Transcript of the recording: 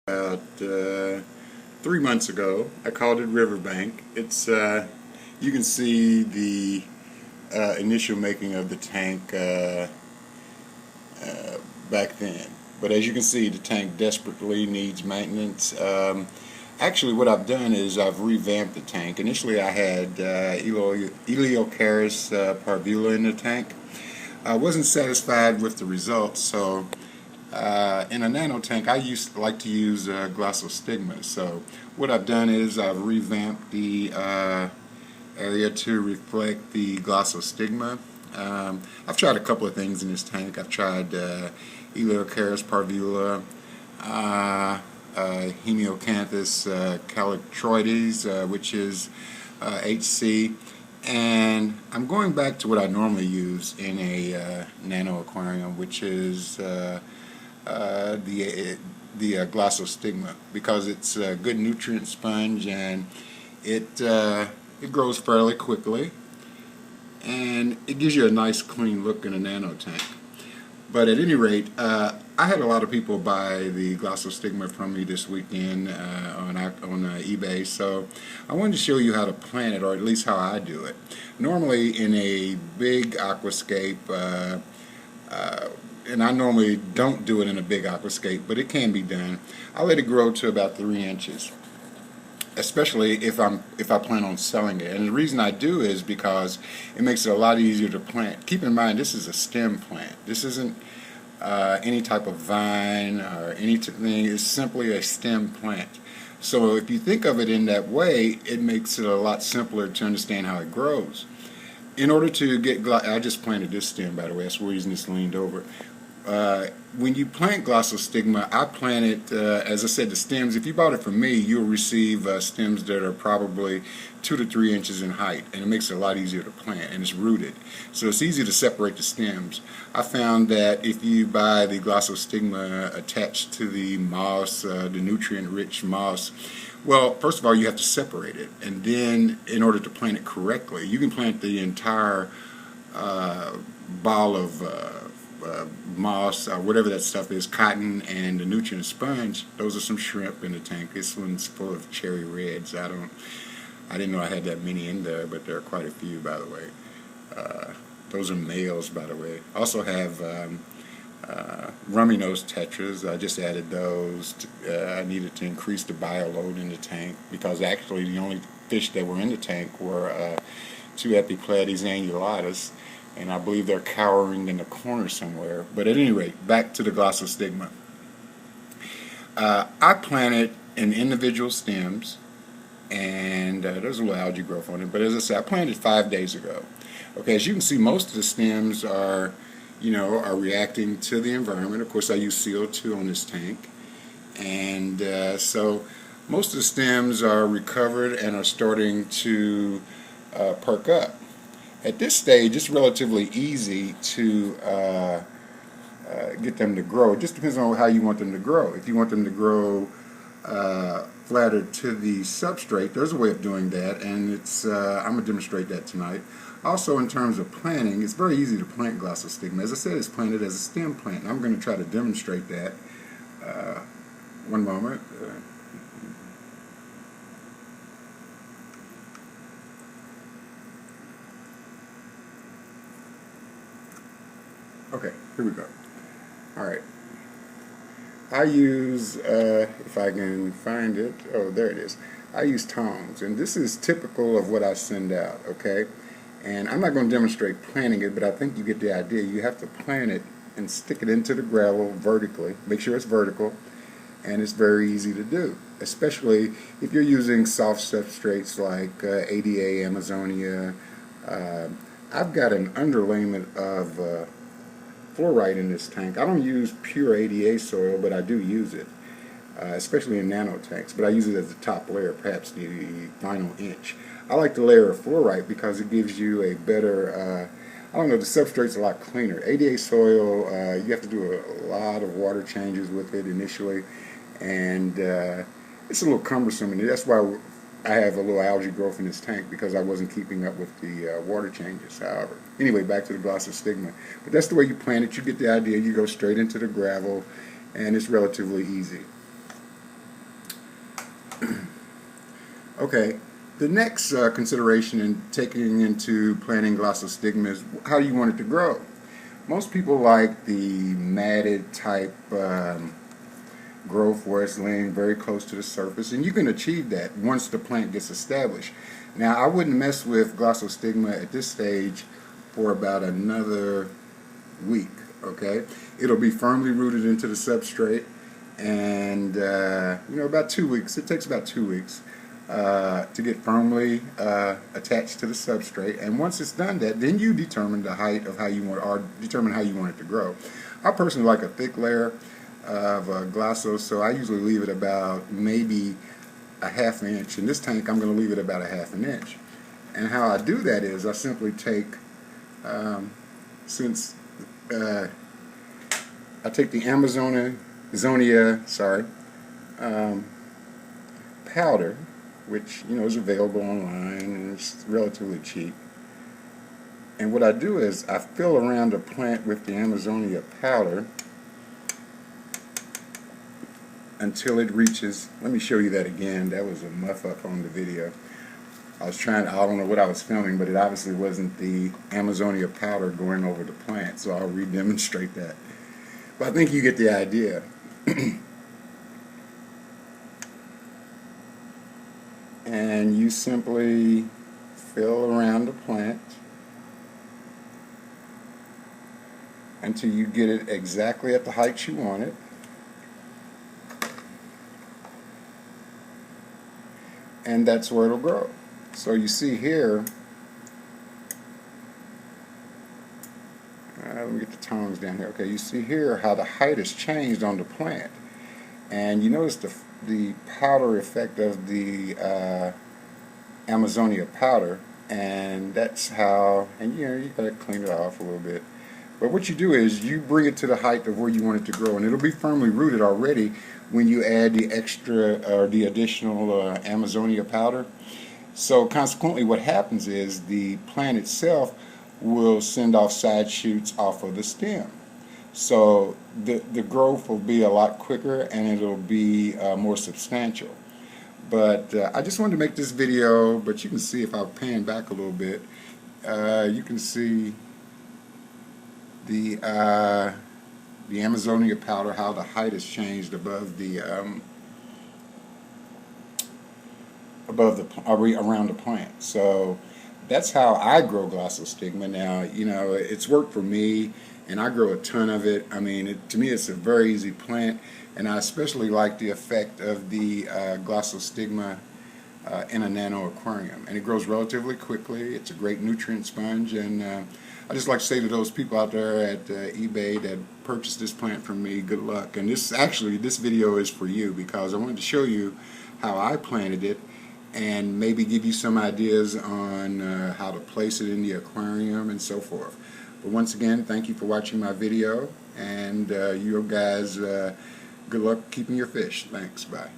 About 3 months ago. I called it Riverbank. It's you can see the initial making of the tank back then. But as you can see, the tank desperately needs maintenance. Actually, what I've done is I've revamped the tank. Initially, I had Eleocaris parvula in the tank. I wasn't satisfied with the results, so in a nano tank, I like to use Glossostigma. So what I've done is I've revamped the area to reflect the Glossostigma. I've tried a couple of things in this tank. I've tried Eleocaris parvula, Eleocanthus callictroides, which is HC. And I'm going back to what I normally use in a nano aquarium, which is the Glossostigma, because it's a good nutrient sponge and it grows fairly quickly and it gives you a nice clean look in a nano tank. But at any rate, I had a lot of people buy the Glossostigma from me this weekend on eBay, so I wanted to show you how to plant it, or at least how I do it. Normally in a big aquascape, and I normally don't do it in a big aquascape, but it can be done. I let it grow to about 3 inches, especially if I plan on selling it. And the reason I do is because it makes it a lot easier to plant. Keep in mind, this is a stem plant. This isn't any type of vine or anything. It's simply a stem plant. So if you think of it in that way, it makes it a lot simpler to understand how it grows. In order to get, I just planted this stem, by the way. That's the reason it's leaned over. When you plant Glossostigma, I planted, as I said, the stems. If you bought it from me, you'll receive stems that are probably 2 to 3 inches in height, and it makes it a lot easier to plant, and it's rooted. So it's easy to separate the stems. I found that if you buy the Glossostigma attached to the moss, the nutrient-rich moss, well, first of all, you have to separate it, and then in order to plant it correctly, you can plant the entire ball of moss, whatever that stuff is, cotton, and the nutrient sponge. Those are some shrimp in the tank. This one's full of cherry reds. I didn't know I had that many in there, but there are quite a few, by the way. Those are males, by the way. I also have rummy nose tetras. I just added those. I needed to increase the bio load in the tank, because actually the only fish that were in the tank were 2 Epipletes annulatus, and I believe they're cowering in the corner somewhere. But at any rate, back to the Glossostigma. I planted in individual stems, and there's a little algae growth on it. But as I said, I planted 5 days ago. Okay, as you can see, most of the stems are reacting to the environment. Of course, I use CO2 on this tank, and so most of the stems are recovered and are starting to perk up. At this stage, it's relatively easy to get them to grow. It just depends on how you want them to grow. If you want them to grow flatter to the substrate, there's a way of doing that, and I'm going to demonstrate that tonight. Also, in terms of planting, it's very easy to plant Glossostigma. As I said, it's planted as a stem plant. I'm going to try to demonstrate that. One moment. Okay, here we go. Alright. I use, if I can find it, oh, there it is. I use tongs, and this is typical of what I send out, okay? And I'm not going to demonstrate planting it, but I think you get the idea. You have to plant it and stick it into the gravel vertically. Make sure it's vertical, and it's very easy to do, especially if you're using soft substrates like ADA, Amazonia. I've got an underlayment of fluorite in this tank. I don't use pure ADA soil, but I do use it, especially in nano tanks, but I use it as the top layer, perhaps the final inch. I like the layer of fluorite because it gives you a better, I don't know, the substrate's a lot cleaner. ADA soil, you have to do a lot of water changes with it initially, and it's a little cumbersome, and that's why I have a little algae growth in this tank, because I wasn't keeping up with the water changes. However, anyway, back to the Glossostigma. But that's the way you plant it. You get the idea. You go straight into the gravel, and it's relatively easy. Okay, the next consideration in taking into planting Glossostigma is how you want it to grow. Most people like the matted type growth where it's laying very close to the surface, and you can achieve that once the plant gets established. Now, I wouldn't mess with Glossostigma at this stage for about another week, okay? It'll be firmly rooted into the substrate, and about 2 weeks. It takes about 2 weeks to get firmly attached to the substrate, and once it's done that, then you determine the height of how you want, or determine how you want it to grow. I personally like a thick layer of Glossos, so I usually leave it about maybe a ½ inch. In this tank, I'm going to leave it about a ½ inch. And how I do that is I simply take, I take the Amazonia powder, which is available online and it's relatively cheap. And what I do is I fill around the plant with the Amazonia powder until it reaches, let me show you that again, that was a muff up on the video. I don't know what I was filming, but it obviously wasn't the Amazonia powder going over the plant, so I'll re-demonstrate that. But I think you get the idea. And you simply fill around the plant until you get it exactly at the height you want it. And that's where it'll grow. So you see here, let me get the tongs down here. Okay, you see here how the height has changed on the plant. And you notice the powder effect of the Amazonia powder, and that's how, and you gotta clean it off a little bit. But what you do is you bring it to the height of where you want it to grow, and it'll be firmly rooted already when you add the extra or the additional Amazonia powder. So consequently what happens is the plant itself will send off side shoots off of the stem. So the growth will be a lot quicker and it'll be more substantial. But I just wanted to make this video, but you can see if I pan back a little bit, you can see the Amazonia powder, how the height has changed above the around the plant. So that's how I grow Glossostigma. Now, it's worked for me, and I grow a ton of it. I mean, to me, it's a very easy plant, and I especially like the effect of the Glossostigma in a nano aquarium. And it grows relatively quickly. It's a great nutrient sponge, and I just like to say to those people out there at eBay that purchased this plant from me, good luck. And this video is for you because I wanted to show you how I planted it and maybe give you some ideas on how to place it in the aquarium and so forth. But once again, thank you for watching my video, and you guys, good luck keeping your fish. Thanks, bye.